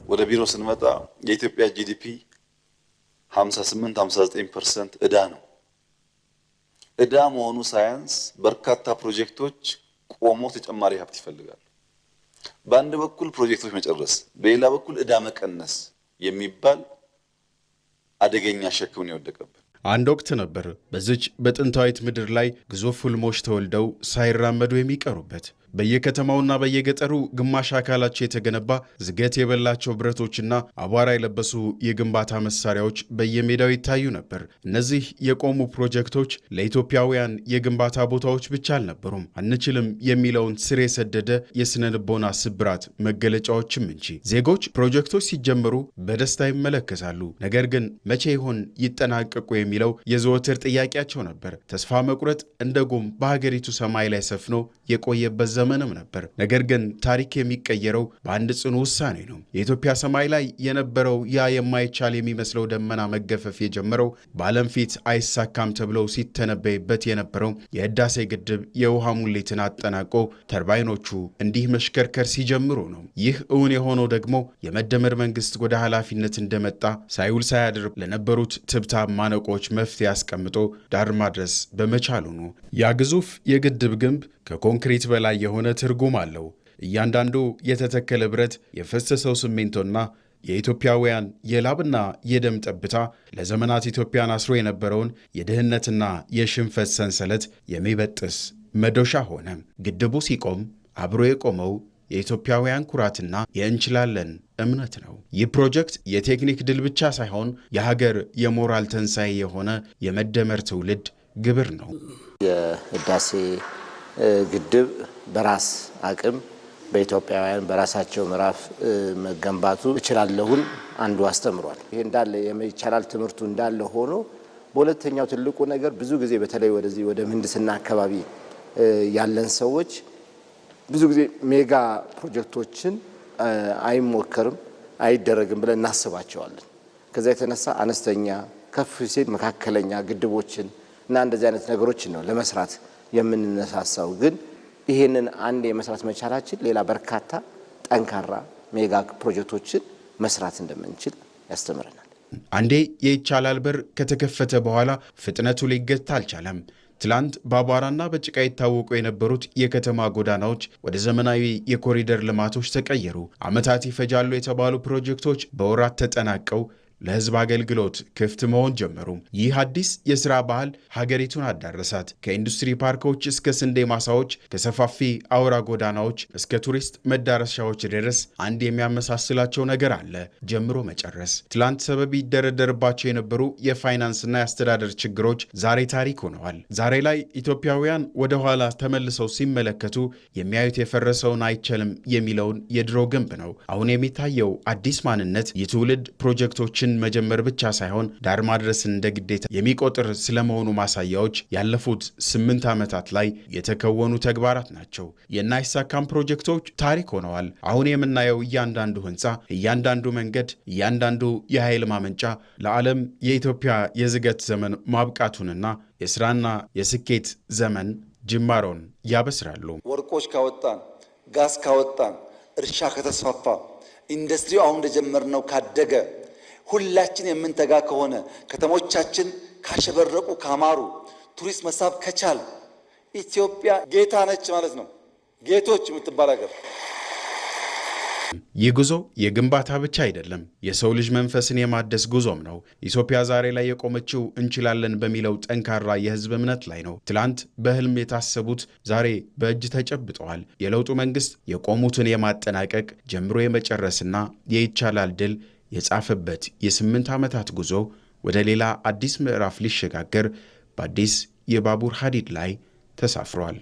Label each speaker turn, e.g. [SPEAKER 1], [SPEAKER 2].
[SPEAKER 1] ወደ ቢሮ ስንመጣ የኢትዮጵያ ጂዲፒ 58-59% ዕዳ ነው። ዕዳ መሆኑ ሳያንስ በርካታ ፕሮጀክቶች ቆሞ ተጨማሪ ሀብት ይፈልጋሉ። በአንድ በኩል ፕሮጀክቶች መጨረስ፣ በሌላ በኩል ዕዳ መቀነስ የሚባል አደገኛ ሸክም ነው የወደቀብን።
[SPEAKER 2] አንድ ወቅት ነበር በዚች በጥንታዊት ምድር ላይ ግዙፍ ህልሞች ተወልደው ሳይራመዱ የሚቀሩበት። በየከተማውና በየገጠሩ ግማሽ አካላቸው የተገነባ ዝገት የበላቸው ብረቶችና አቧራ የለበሱ የግንባታ መሳሪያዎች በየሜዳው ይታዩ ነበር። እነዚህ የቆሙ ፕሮጀክቶች ለኢትዮጵያውያን የግንባታ ቦታዎች ብቻ አልነበሩም፣ አንችልም የሚለውን ስር የሰደደ የስነ ልቦና ስብራት መገለጫዎችም እንጂ። ዜጎች ፕሮጀክቶች ሲጀመሩ በደስታ ይመለከታሉ። ነገር ግን መቼ ይሆን ይጠናቀቁ የሚለው የዘወትር ጥያቄያቸው ነበር። ተስፋ መቁረጥ እንደ ጉም በሀገሪቱ ሰማይ ላይ ሰፍኖ የቆየበት ዘመንም ነበር። ነገር ግን ታሪክ የሚቀየረው በአንድ ጽኑ ውሳኔ ነው። የኢትዮጵያ ሰማይ ላይ የነበረው ያ የማይቻል የሚመስለው ደመና መገፈፍ የጀመረው በዓለም ፊት አይሳካም ተብለው ሲተነበይበት የነበረው የህዳሴ ግድብ የውሃ ሙሌትን አጠናቆ ተርባይኖቹ እንዲህ መሽከርከር ሲጀምሩ ነው። ይህ እውን የሆነው ደግሞ የመደመር መንግስት ወደ ኃላፊነት እንደመጣ ሳይውል ሳያድር ለነበሩት ትብታብ ማነቆች መፍትሄ አስቀምጦ ዳር ማድረስ በመቻሉ ነው። ያ ግዙፍ የግድብ ግንብ ከኮንክሪት በላይ የሆነ ትርጉም አለው። እያንዳንዱ የተተከለ ብረት፣ የፈሰሰው ሲሚንቶና የኢትዮጵያውያን የላብና የደም ጠብታ ለዘመናት ኢትዮጵያን አስሮ የነበረውን የድህነትና የሽንፈት ሰንሰለት የሚበጥስ መዶሻ ሆነ። ግድቡ ሲቆም አብሮ የቆመው የኢትዮጵያውያን ኩራትና የእንችላለን እምነት ነው። ይህ ፕሮጀክት የቴክኒክ ድል ብቻ ሳይሆን የሀገር የሞራል ተንሳይ የሆነ የመደመር ትውልድ ግብር ነው።
[SPEAKER 3] የህዳሴ ግድብ በራስ አቅም በኢትዮጵያውያን በራሳቸው ምዕራፍ መገንባቱ እችላለሁን አንዱ አስተምሯል። ይሄ እንዳለ የመይቻላል ትምህርቱ እንዳለ ሆኖ በሁለተኛው ትልቁ ነገር ብዙ ጊዜ በተለይ ወደዚህ ወደ ምህንድስና አካባቢ ያለን ሰዎች ብዙ ጊዜ ሜጋ ፕሮጀክቶችን አይሞከርም አይደረግም ብለን እናስባቸዋለን። ከዛ የተነሳ አነስተኛ ከፍ ሲል መካከለኛ ግድቦችን እና እንደዚህ አይነት ነገሮችን ነው ለመስራት የምንነሳሳው። ግን ይሄንን አንድ የመስራት መቻላችን ሌላ በርካታ ጠንካራ ሜጋ ፕሮጀክቶችን መስራት እንደምንችል ያስተምረናል።
[SPEAKER 2] አንዴ የይቻላል በር ከተከፈተ በኋላ ፍጥነቱ ሊገታ አልቻለም። ትላንት በአቧራና በጭቃ ይታወቁ የነበሩት የከተማ ጎዳናዎች ወደ ዘመናዊ የኮሪደር ልማቶች ተቀየሩ። ዓመታት ይፈጃሉ የተባሉ ፕሮጀክቶች በወራት ተጠናቀው ለህዝብ አገልግሎት ክፍት መሆን ጀመሩ። ይህ አዲስ የሥራ ባህል ሀገሪቱን አዳረሳት። ከኢንዱስትሪ ፓርኮች እስከ ስንዴ ማሳዎች፣ ከሰፋፊ አውራ ጎዳናዎች እስከ ቱሪስት መዳረሻዎች ድረስ አንድ የሚያመሳስላቸው ነገር አለ፣ ጀምሮ መጨረስ። ትላንት ሰበብ ይደረደርባቸው የነበሩ የፋይናንስና የአስተዳደር ችግሮች ዛሬ ታሪክ ሆነዋል። ዛሬ ላይ ኢትዮጵያውያን ወደ ኋላ ተመልሰው ሲመለከቱ የሚያዩት የፈረሰውን አይቻልም የሚለውን የድሮ ግንብ ነው። አሁን የሚታየው አዲስ ማንነት የትውልድ ፕሮጀክቶችን መጀመር ብቻ ሳይሆን ዳር ማድረስን እንደ ግዴታ የሚቆጥር ስለመሆኑ ማሳያዎች ያለፉት 8 ዓመታት ላይ የተከወኑ ተግባራት ናቸው። የናይሳካም ፕሮጀክቶች ታሪክ ሆነዋል። አሁን የምናየው እያንዳንዱ ህንፃ፣ እያንዳንዱ መንገድ፣ እያንዳንዱ የኃይል ማመንጫ ለዓለም የኢትዮጵያ የዝገት ዘመን ማብቃቱንና የስራና የስኬት ዘመን ጅማሮን ያበስራሉ።
[SPEAKER 1] ወርቆች ካወጣን፣ ጋዝ ካወጣን፣ እርሻ ከተስፋፋ፣ ኢንዱስትሪው አሁን እንደጀመርነው ካደገ፣ ሁላችን የምንተጋ ከሆነ፣ ከተሞቻችን ካሸበረቁ ካማሩ፣ ቱሪስት መሳብ ከቻል ኢትዮጵያ ጌታ ነች ማለት ነው። ጌቶች የምትባል ሀገር።
[SPEAKER 2] ይህ ጉዞ የግንባታ ብቻ አይደለም፣ የሰው ልጅ መንፈስን የማደስ ጉዞም ነው። ኢትዮጵያ ዛሬ ላይ የቆመችው እንችላለን በሚለው ጠንካራ የህዝብ እምነት ላይ ነው። ትላንት በህልም የታሰቡት ዛሬ በእጅ ተጨብጠዋል። የለውጡ መንግስት የቆሙትን የማጠናቀቅ ጀምሮ የመጨረስና የይቻላል ድል የጻፈበት የ8 ዓመታት ጉዞ ወደ ሌላ አዲስ ምዕራፍ ሊሸጋገር በአዲስ የባቡር ሐዲድ ላይ ተሳፍሯል።